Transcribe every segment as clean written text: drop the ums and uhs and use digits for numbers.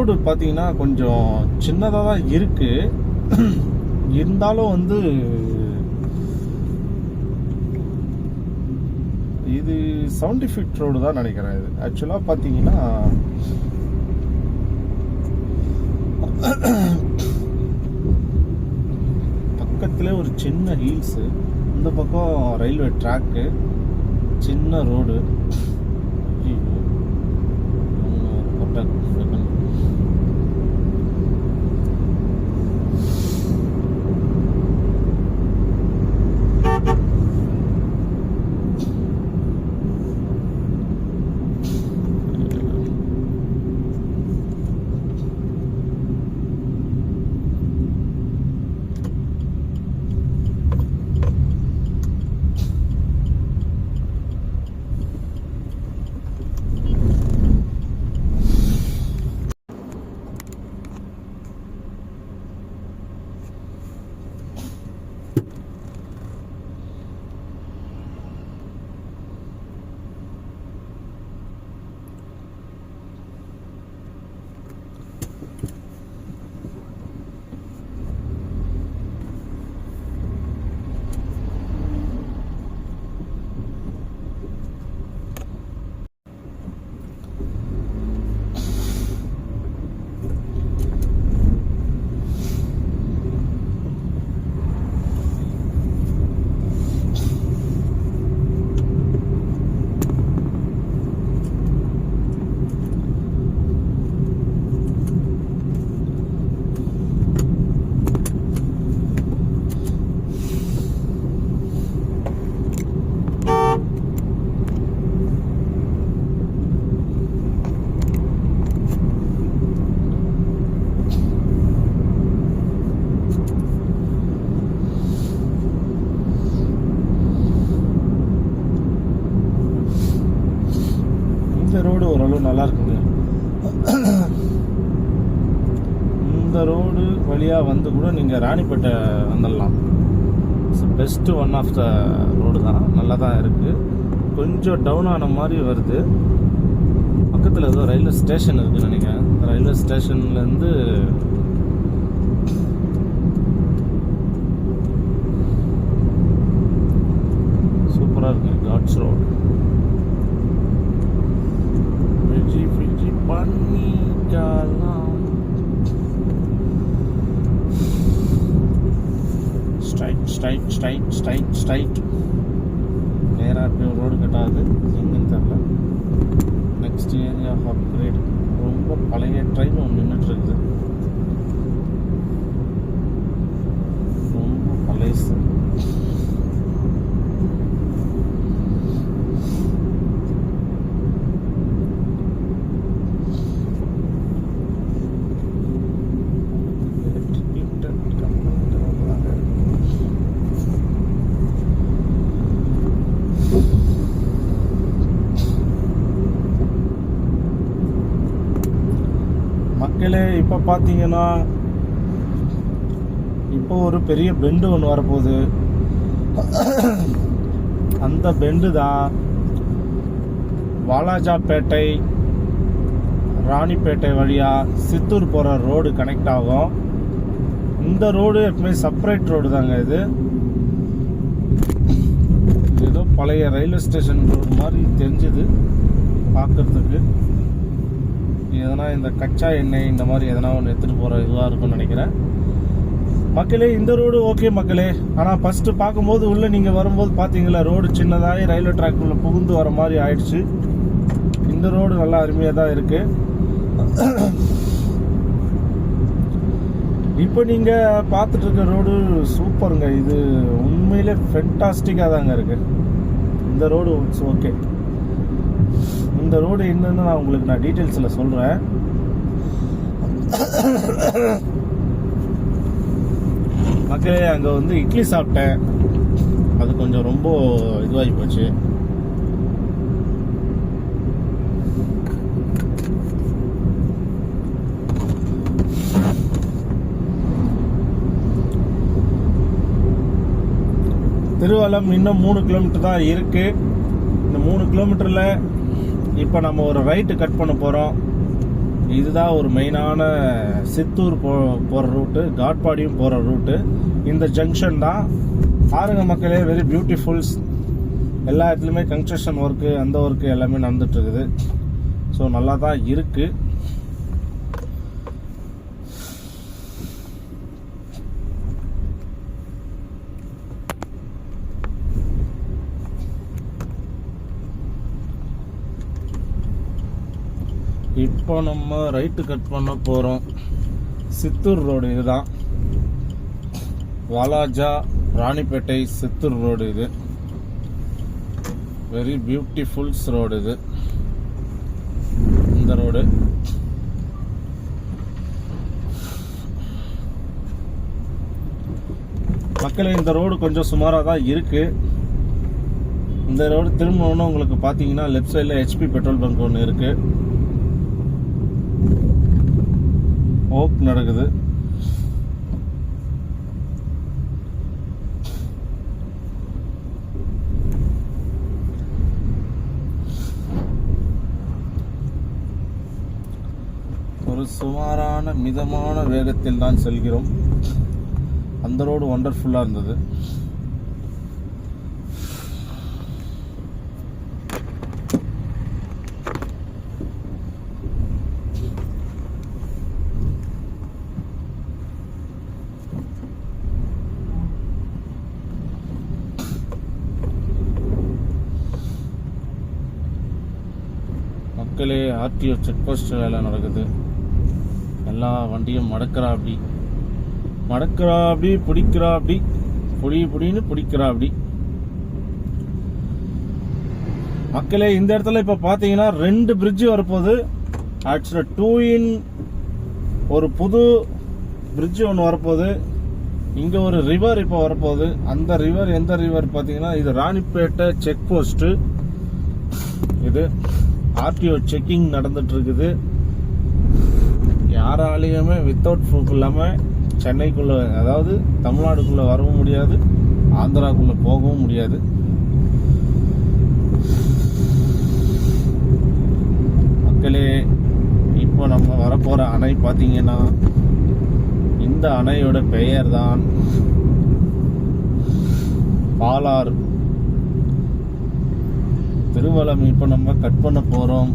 Road பார்த்தீங்கன்னா கொஞ்சம் சின்னதாக தான் இருக்குது. இருந்தாலும் வந்து இது 70 ஃபீட் ரோடு தான் நினைக்கிறேன். இது ஆக்சுவலாக பார்த்தீங்கன்னா பக்கத்தில் ஒரு சின்ன ஹீல்ஸு, இந்த பக்கம் ரயில்வே ட்ராக்கு, சின்ன ரோடு. இந்த ரோடு ஓரளவு நல்லா இருக்குங்க. இந்த ரோடு வழியாக வந்து கூட நீங்கள் ராணிப்பேட்டை வந்துடலாம். It's best one of the road தான், நல்லா தான் இருக்குது. கொஞ்சம் டவுன் ஆன மாதிரி வருது. பக்கத்தில் ஏதோ ரயில்வே ஸ்டேஷன் இருக்குதுன்னு நினைக்கிறேன். ரயில்வே ஸ்டேஷன்லேருந்து சூப்பராக இருக்குது காட்ஸ் ரோடு. பண்ணிக்கலாம். ஸ்ட்ரைட் நேராக ரோடு கட்டாது. எங்கன்னு தெரியல. Next area upgrade. ரொம்ப பழைய ட்ரெயின் ஒன்று நின்றுட்டு இருக்குது. ரொம்ப பழைசு. மக்களே, இப்போ பார்த்தீங்கன்னா இப்போ ஒரு பெரிய பெண்டு ஒன்று வரப்போகுது. அந்த பெண்டு தான் வாலாஜாப்பேட்டை ராணிப்பேட்டை வழியாக சித்தூர் போகிற ரோடு கனெக்ட் ஆகும். இந்த ரோடு எப்பவுமே செப்பரேட் ரோடு தாங்க. இது ஏதோ பழைய ரயில்வே ஸ்டேஷன் ரோடு மாதிரி தெரிஞ்சுது பார்க்குறதுக்கு. எதனா இந்த கச்சா எண்ணெய் இந்த மாதிரி எதனா ஒன்று எடுத்துகிட்டு போகிற இதுவாக இருக்கும்னு நினைக்கிறேன். மக்களே, இந்த ரோடு ஓகே மக்களே. ஆனால் ஃபஸ்ட்டு பார்க்கும்போது உள்ளே நீங்கள் வரும்போது பார்த்தீங்களா, ரோடு சின்னதாகி ரயில்வே ட்ராக்குள்ளே புகுந்து வர மாதிரி ஆயிடுச்சு. இந்த ரோடு நல்லா அருமையாக தான் இருக்குது. இப்போ நீங்கள் பார்த்துட்டு இருக்க ரோடு சூப்பருங்க. இது உண்மையிலே ஃபென்டாஸ்டிக்காக தாங்க இருக்குது. இந்த ரோடு இட்ஸ் ஓகே. இந்த ரோடு என்னன்னு நான் உங்களுக்கு டீட்டெயில்ஸில் சொல்கிறேன். மக்களே, அங்கே வந்து இட்லி சாப்பிட்டேன். அது கொஞ்சம் ரொம்ப இதுவாகி போச்சு. திருவல்லம் இன்னும் 3 கிலோமீட்டர் தான் இருக்குது. இந்த 3 கிலோமீட்டரில் இப்போ நம்ம ஒரு ரைட்டு கட் பண்ண போகிறோம். இதுதான் ஒரு மெயினான சித்தூர் போகிற ரூட்டு, காட்பாடியும் போகிற ரூட்டு. இந்த ஜங்ஷன் தான் பாருங்க மக்களே, வெரி பியூட்டிஃபுல்ஸ். எல்லா இடத்துலையுமே கன்ஸ்ட்ரக்ஷன் ஒர்க்கு, அந்த ஒர்க்கு எல்லாமே நடந்துட்டுருக்குது. ஸோ நல்லா தான் இருக்குது. இப்போ நம்ம ரைட்டு கட் பண்ண போகிறோம். சித்தூர் ரோடு இதுதான், வாலாஜா ராணிப்பேட்டை சித்தூர் ரோடு. இது வெரி பியூட்டிஃபுல்ஸ் ரோடு. இது இந்த ரோடு மக்களே, இந்த ரோடு கொஞ்சம் சுமாராக தான் இருக்கு. இந்த ரோடு திரும்பணும்னு உங்களுக்கு பார்த்தீங்கன்னா லெஃப்ட் சைடில் ஹெச்பி பெட்ரோல் பங்க் ஒன்று இருக்கு. ஒர்க் நடக்குது. ஒரு சுமாரான மிதமான வேகத்தில் தான் செல்கிறோம். அந்த ரோடு வண்டர்ஃபுல்லாக இருந்தது. மக்களே, ஆர்டிஓ செக் போஸ்ட் வேலை நடக்குது. எல்லா வண்டியும் மடக்கிறாப்படி பிடிக்கிறாப்படி, புடின்னு பிடிக்கிறாப்படி. மக்களே, இந்த இடத்துல இப்ப பாத்தீங்கன்னா 2 பிரிட்ஜ் வரப்போகுது. ஆக்சுவலா 2 in ஒரு புது பிரிட்ஜ் ஒன்று வரப்போகுது. இங்க ஒரு ரிவர் இப்ப வரப்போகுது. அந்த ரிவர் எந்த ரிவர் பாத்தீங்கன்னா, இது ராணிப்பேட்டை செக் போஸ்ட். இது ஆர்டிஓ செக்கிங் நடந்துட்டு இருக்குது. யாராலையுமே வித்தவுட் ப்ரூஃப் இல்லாமல் சென்னைக்குள்ள, அதாவது தமிழ்நாடுக்குள்ள வரவும் முடியாது, ஆந்திராக்குள்ள போகவும் முடியாது. மக்களே, இப்போ நம்ம வரப்போற அணை பார்த்தீங்கன்னா, இந்த அணையோட பெயர் தான் பாலாறு. திருவலம் இப்போ நம்ம கட் பண்ண போறோம்.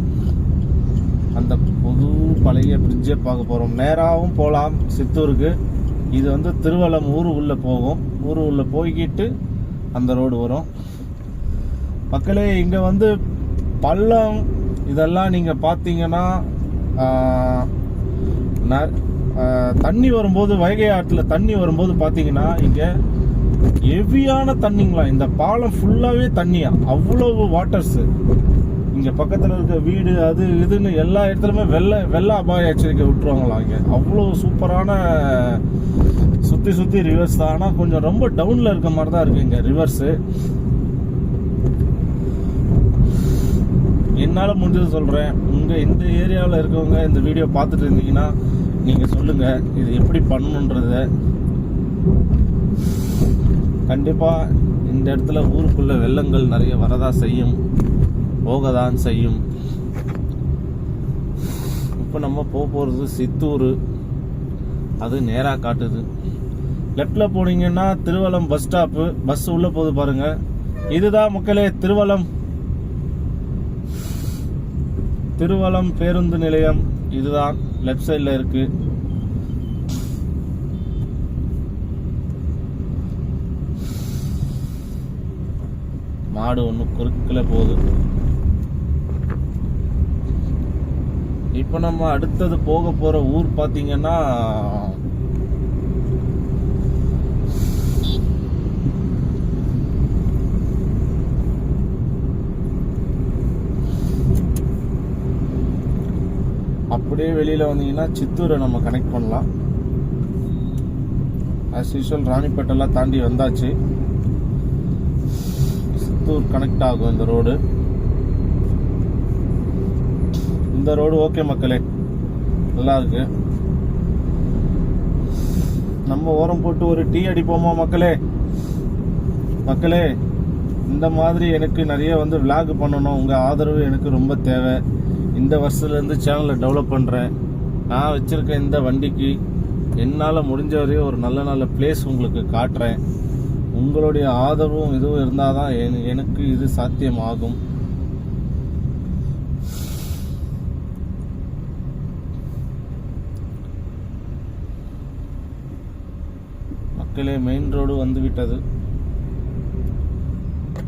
அந்த புது பழைய பிரிட்ஜை பார்க்க போறோம். நேராகவும் போகலாம் சித்தூருக்கு. இது வந்து திருவலம் ஊரு உள்ள போகும். ஊரு உள்ள போய்கிட்டு அந்த ரோடு வரும். மக்களே, இங்க வந்து பள்ளம் இதெல்லாம் நீங்க பார்த்தீங்கன்னா, தண்ணி வரும்போது, வைகை ஆற்றுல தண்ணி வரும்போது பார்த்தீங்கன்னா, இங்க ஹெவியான தண்ணிங்களா. இந்த பாலம் ஃபுல்லாவே தண்ணியா, அவ்வளவு வாட்டர்ஸ். இங்க பக்கத்துல இருக்க வீடு அது இதுன்னு எல்லா இடத்துலயுமே வெள்ள அபாய எச்சரிக்கை விட்டுருவாங்களா. இங்க அவ்வளவு சூப்பரான சுத்தி ரிவர்ஸ் தான். ஆனா கொஞ்சம் ரொம்ப டவுன்ல இருக்க மாதிரி தான் இருக்கு இங்க ரிவர்ஸ். என்னால முடிஞ்சது சொல்றேன். உங்க இந்த ஏரியாவில் இருக்கவங்க இந்த வீடியோ பார்த்துட்டு இருந்தீங்கன்னா நீங்க சொல்லுங்க, இது எப்படி பண்ணணுன்றத. கண்டிப்பா இந்த இடத்துல ஊருக்குள்ள வெள்ளங்கள் நிறைய வரதா செய்யும், போகதான் செய்யும். இப்போ நம்ம போகிறது சித்தூர். அது நேராக காட்டுது. லெஃப்டில் போனீங்கன்னா திருவலம் பஸ் ஸ்டாப்பு. பஸ் உள்ள போகுது பாருங்க. இதுதான் மக்களே திருவலம் பேருந்து நிலையம். இதுதான் லெஃப்ட் சைடில் இருக்கு. மாடு ஒன்று குறுக்கில் போகுது. இப்போ நம்ம அடுத்தது போக போற ஊர் பார்த்தீங்கன்னா, அப்படியே வெளியில வந்தீங்கன்னா சித்தூரை நம்ம கனெக்ட் பண்ணலாம். ஆஸ் யூஷுவல் ராணிப்பேட்டெல்லாம் தாண்டி வந்தாச்சு. சித்தூர் கனெக்ட் ஆகும் இந்த ரோடு. இந்த ரோடு ஓகே மக்களே, நல்லா இருக்கு. நம்ம ஓரம் போட்டு ஒரு டீ அடிப்போமா மக்களே? இந்த மாதிரி எனக்கு நிறைய வந்து விளாக் பண்ணணும். உங்க ஆதரவு எனக்கு ரொம்ப தேவை. இந்த வருஷத்துலேருந்து சேனலை டெவலப் பண்ணுறேன். நான் வச்சுருக்க இந்த வண்டிக்கு என்னால் முடிஞ்ச வரையும் ஒரு நல்ல நல்ல பிளேஸ் உங்களுக்கு காட்டுறேன். உங்களுடைய ஆதரவும் இதுவும் இருந்தால் தான் எனக்கு இது சாத்தியமாகும். மக்களே, மெயின் ரோடு வந்து விட்டது.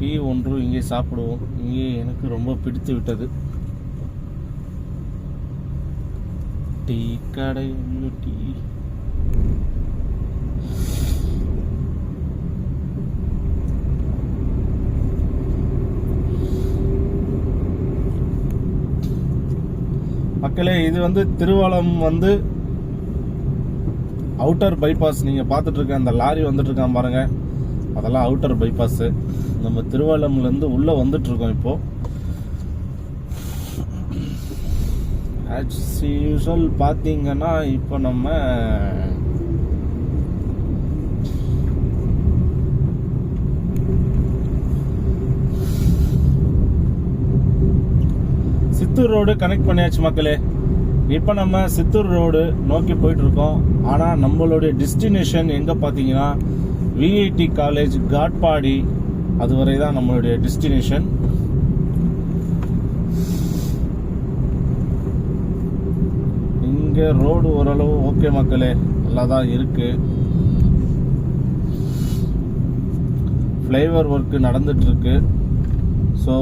டீ ஒன்று இங்கே சாப்பிடுவோம். இங்கே எனக்கு ரொம்ப பிடித்து விட்டது. டீ கடை ஒன்று டீ. மக்களே, இது வந்து திருவலம் வந்து அவுட்டர் பைபாஸ். நீங்கள் பார்த்துட்டு இருக்க அந்த லாரி வந்துட்டு இருக்கான் பாருங்க, அதெல்லாம் அவுட்டர் பைபாஸ். நம்ம திருவள்ளம்லேருந்து உள்ளே வந்துட்டு இருக்கோம். இப்போ ஆஸ் யூஷுவல் பார்த்தீங்கன்னா இப்போ நம்ம சித்தூர் ரோடு கனெக்ட் பண்ணியாச்சு மக்களே. இப்போ நம்ம சித்தூர் ரோடு நோக்கி போயிட்டு இருக்கோம். ஆனால் நம்மளுடைய டெஸ்டினேஷன் எங்கே பார்த்தீங்கன்னா விஐடி காலேஜ் காட்பாடி. அதுவரை தான் நம்மளுடைய டெஸ்டினேஷன். இங்கே ரோடு ஓரளவு ஓகே மக்களே, நல்லா தான் இருக்கு. ஃப்ளைஓவர் ஒர்க்கு நடந்துட்டு இருக்கு. ஸோ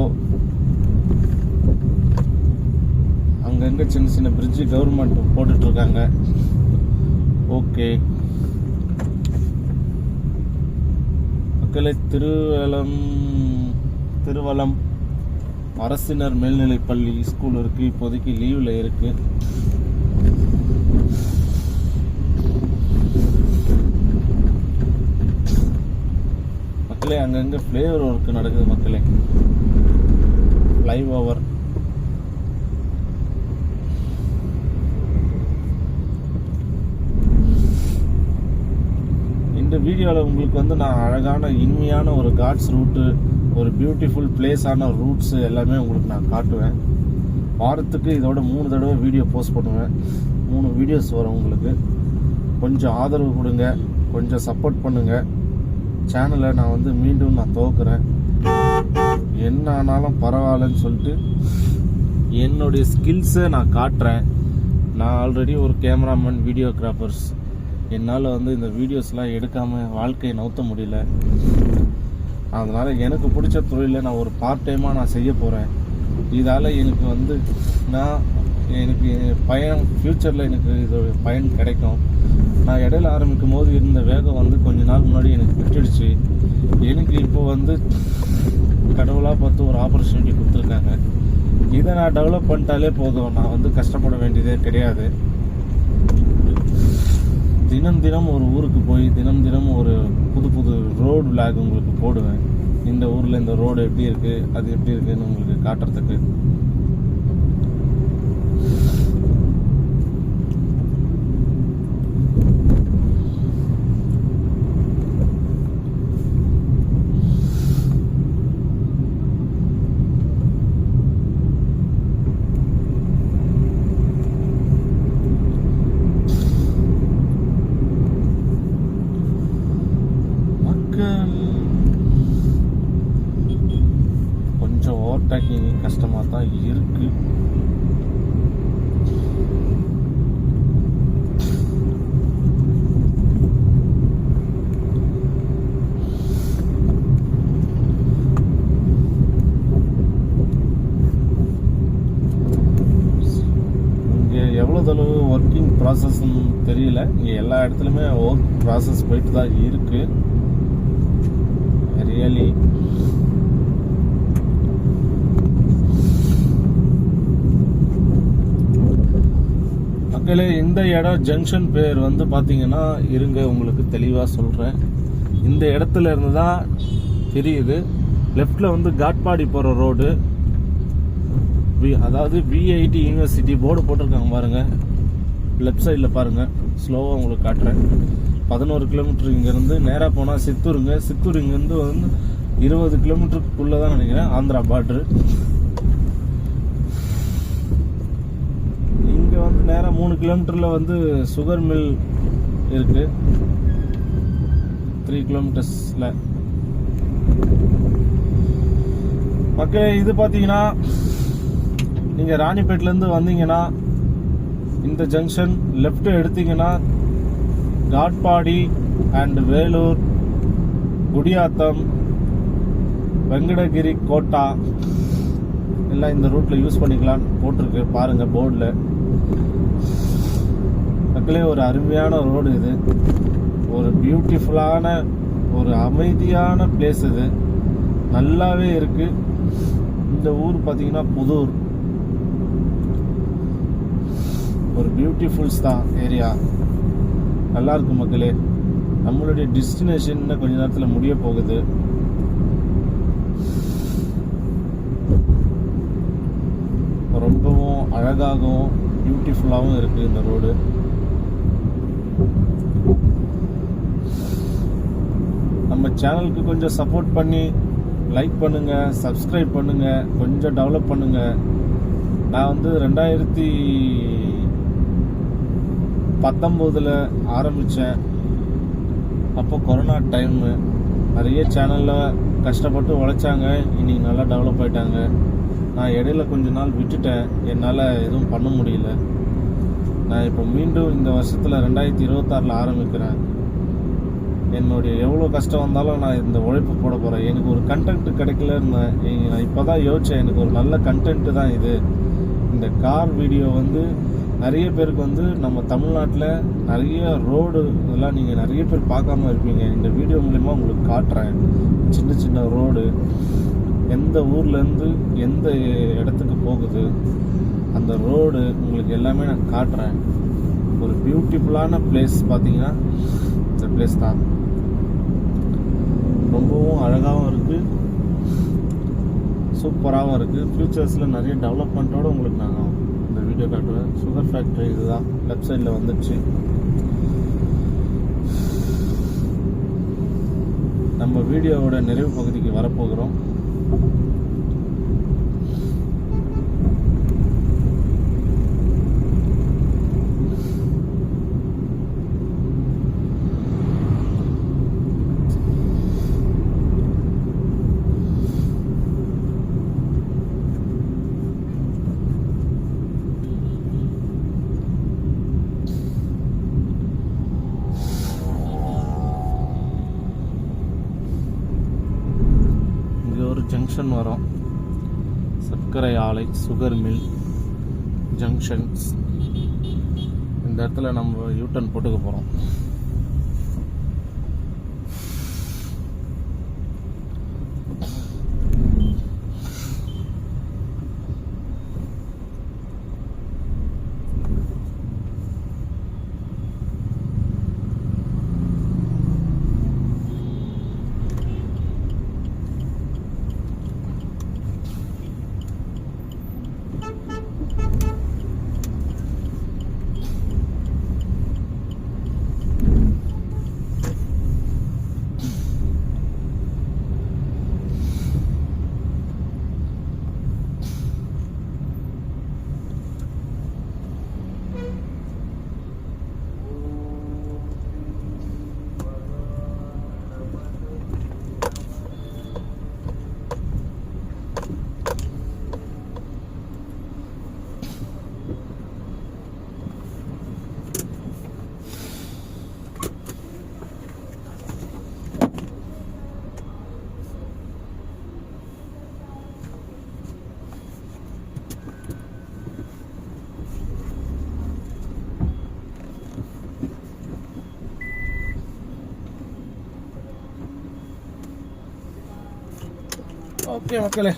அங்கங்கே சின்ன சின்ன பிரிட்ஜு கவர்மெண்ட் போட்டுட்ருக்காங்க. ஓகே மக்களே, திருவலம் அரசினர் மேல்நிலைப்பள்ளி ஸ்கூல் இருக்குது. இப்போதைக்கு லீவில் இருக்குது. மக்களே, அங்கங்கே ஃப்ளைஓவர் ஒர்க்கு நடக்குது மக்களே. ஃப்ளைஓவர் இந்த வீடியோவில் உங்களுக்கு வந்து நான் அழகான இனிமையான ஒரு காட்ஸ் ரூட்டு, ஒரு பியூட்டிஃபுல் பிளேஸான ரூட்ஸு எல்லாமே உங்களுக்கு நான் காட்டுவேன். வாரத்துக்கு இதோட 3 தடவை வீடியோ போஸ்ட் பண்ணுவேன். 3 வீடியோஸ் வரும் உங்களுக்கு. கொஞ்சம் ஆதரவு கொடுங்க, கொஞ்சம் சப்போர்ட் பண்ணுங்கள். சேனலை நான் வந்து மீண்டும் நான் துவக்குறேன். என்ன ஆனாலும் பரவாயில்லன்னு சொல்லிட்டு என்னுடைய ஸ்கில்ஸை நான் காட்டுறேன். நான் ஆல்ரெடி ஒரு கேமராமேன், வீடியோகிராஃபர்ஸ். என்னால் வந்து இந்த வீடியோஸ்லாம் எடுக்காமல் வாழ்க்கையை நவுத்த முடியல. அதனால் எனக்கு பிடிச்ச தொழிலை நான் ஒரு பார்ட் டைமாக நான் செய்ய போகிறேன். இதால் எனக்கு வந்து எனக்கு பயன் ஃப்யூச்சரில் எனக்கு இது பயன் கிடைக்கும். நான் இடையில ஆரம்பிக்கும் போது இருந்த வேகம் வந்து கொஞ்ச நாள் முன்னாடி எனக்கு விட்டுடுச்சு. எனக்கு இப்போ வந்து கடவுளாக பார்த்து ஒரு ஆப்பர்ச்சுனிட்டி கொடுத்துருக்காங்க. இதை நான் டெவலப் பண்ணிட்டாலே போதும். நான் வந்து கஷ்டப்பட வேண்டியதே கிடையாது. தினம் தினம் ஒரு ஊருக்கு போய் தினம் தினம் ஒரு புது புது ரோடு விளாக் உங்களுக்கு போடுவேன். இந்த ஊரில் இந்த ரோடு எப்படி இருக்குது, அது எப்படி இருக்குதுன்னு உங்களுக்கு காட்டுறதுக்கு. கொஞ்சம் ஓவர்டேக்கிங் கஷ்டமாக தான் இருக்குது. இங்கே எவ்வளோதளவு ஒர்க்கிங் ப்ராசஸ்ன்னு தெரியல. இங்கே எல்லா இடத்துலையுமே ஒர்க் ப்ராசஸ் போயிட்டு தான் இருக்குது. ரியலி மக்களே, இந்த இடம் ஜங்ஷன் பேர் வந்து பார்த்தீங்கன்னா, இருங்க உங்களுக்கு தெளிவாக சொல்கிறேன். இந்த இடத்துல இருந்து தான் தெரியுது. லெஃப்டில் வந்து காட்பாடி போகிற ரோடு, அதாவது விஐடி யூனிவர்சிட்டி போர்டு போட்டிருக்காங்க பாருங்கள். லெஃப்ட் சைடில் பாருங்கள், ஸ்லோவாக உங்களுக்கு காட்டுறேன். 11 கிலோமீட்டர் இங்கேருந்து நேராக போனால் சித்தூருங்க. சித்தூர் இங்கேருந்து வந்து 20 கிலோமீட்டருக்குள்ளே தான் நினைக்கிறேன், ஆந்திரா பார்டரு. 3 கிலோமீட்டரில் வந்து சுகர் மில் இருக்குது. 3 கிலோமீட்டர்ஸில் மக்களே. இது பார்த்தீங்கன்னா நீங்கள் ராணிப்பேட்டிலேருந்து வந்தீங்கன்னா இந்த ஜங்ஷன் லெஃப்ட் எடுத்தீங்கன்னா காட்பாடி அண்ட் வேலூர், குடியாத்தம், வெங்கடகிரி, கோட்டா எல்லாம் இந்த ரூட்டில் யூஸ் பண்ணிக்கலாம் போட்டிருக்கு பாருங்கள் போர்டில். மக்களே ஒரு அருமையான ரோடு இது, ஒரு பியூட்டிஃபுல்லான ஒரு அமைதியான பிளேஸ் இது, நல்லாவே இருக்குது. இந்த ஊர் பார்த்தீங்கன்னா புதூர், ஒரு பியூட்டிஃபுல்ஸ் தான் ஏரியா, நல்லா இருக்கு மக்களே. நம்மளுடைய டெஸ்டினேஷன் கொஞ்ச நேரத்தில் முடிய போகுது. ரொம்பவும் அழகாகவும் பியூட்டிஃபுல்லாகவும் இருக்குது இந்த ரோடு. நம்ம சேனலுக்கு கொஞ்சம் சப்போர்ட் பண்ணி லைக் பண்ணுங்கள், சப்ஸ்கிரைப் பண்ணுங்கள், கொஞ்சம் டெவலப் பண்ணுங்கள். நான் வந்து 2019 ஆரம்பித்தேன். அப்போ கொரோனா டைமு, நிறைய சேனலில் கஷ்டப்பட்டு உழைச்சாங்க, இன்றைக்கி நல்லா டெவலப் ஆகிட்டாங்க. நான் இடையில கொஞ்ச நாள் விட்டுட்டேன், என்னால் எதுவும் பண்ண முடியல. நான் இப்போ மீண்டும் இந்த வருஷத்தில் 2026 ஆரம்பிக்கிறேன். என்னுடைய எவ்வளோ கஷ்டம் வந்தாலும் நான் இந்த உழைப்பு போட போகிறேன். எனக்கு ஒரு கண்டென்ட் கிடைக்கலன்னு நான் இப்போ தான் யோசித்தேன். எனக்கு ஒரு நல்ல கண்டென்ட்டு தான் இது. இந்த கார் வீடியோ வந்து நிறைய பேருக்கு வந்து நம்ம தமிழ்நாட்டில் நிறைய ரோடு இதெல்லாம் நீங்கள் நிறைய பேர் பார்க்காம இருப்பீங்க. இந்த வீடியோ மூலிமா உங்களுக்கு காட்டுறேன். சின்ன சின்ன ரோடு எந்த ஊர்லேருந்து எந்த இடத்துக்கு போகுது, அந்த ரோடு உங்களுக்கு எல்லாமே நான் காட்டுறேன். ஒரு பியூட்டிஃபுல்லான பிளேஸ் பார்த்தீங்கன்னா இந்த பிளேஸ் தான். ரொம்பவும் அழகாகவும் இருக்குது, சூப்பராகவும் இருக்குது. ஃப்யூச்சர்ஸில் நிறைய டெவலப்மெண்ட்டோடு உங்களுக்கு நான் இந்த வீடியோ காட்டுவேன். சுகர் ஃபேக்ட்ரி இதுதான் லெஃப்ட் சைடில் வந்துடுச்சு. நம்ம வீடியோவோட நிறைவு பகுதிக்கு வரப்போகிறோம். ஜங்ஷன் வரும், சர்க்கரை ஆலை, சுகர் மில் ஜங்ஷன்ஸ். இந்த இடத்துல நம்ம யூட்டர்ன் போட்டுக்க போகிறோம். ஓகே மக்களே,